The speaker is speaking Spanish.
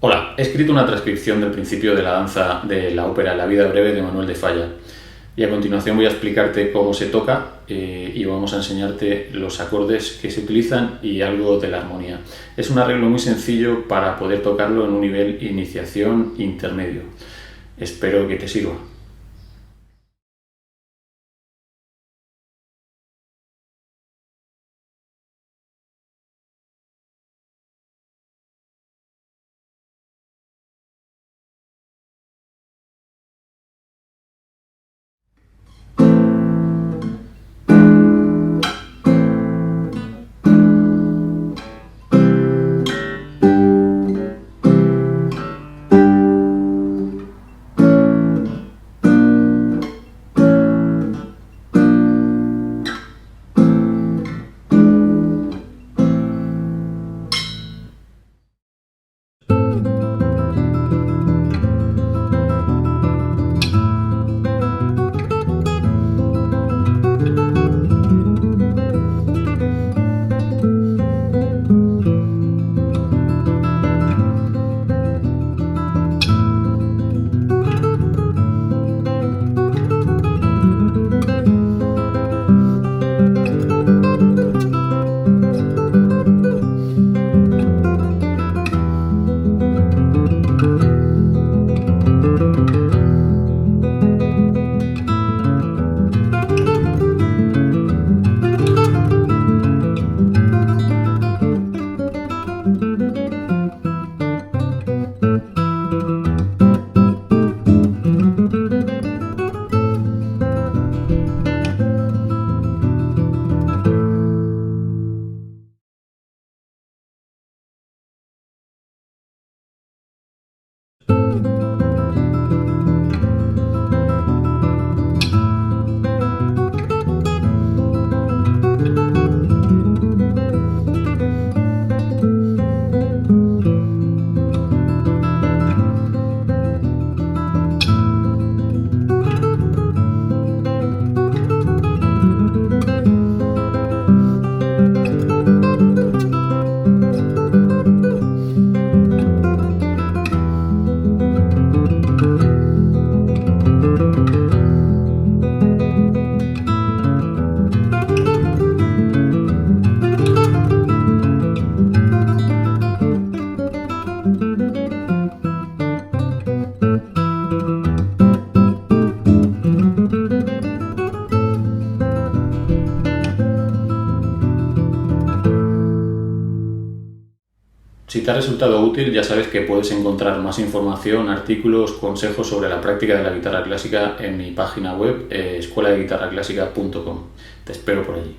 Hola, he escrito una transcripción del principio de la danza de la ópera La vida breve de Manuel de Falla y a continuación voy a explicarte cómo se toca y vamos a enseñarte los acordes que se utilizan y algo de la armonía. Es un arreglo muy sencillo para poder tocarlo en un nivel iniciación intermedio. Espero que te sirva. Si te ha resultado útil, ya sabes que puedes encontrar más información, artículos, consejos sobre la práctica de la guitarra clásica en mi página web escueladeguitarraclásica.com. Te espero por allí.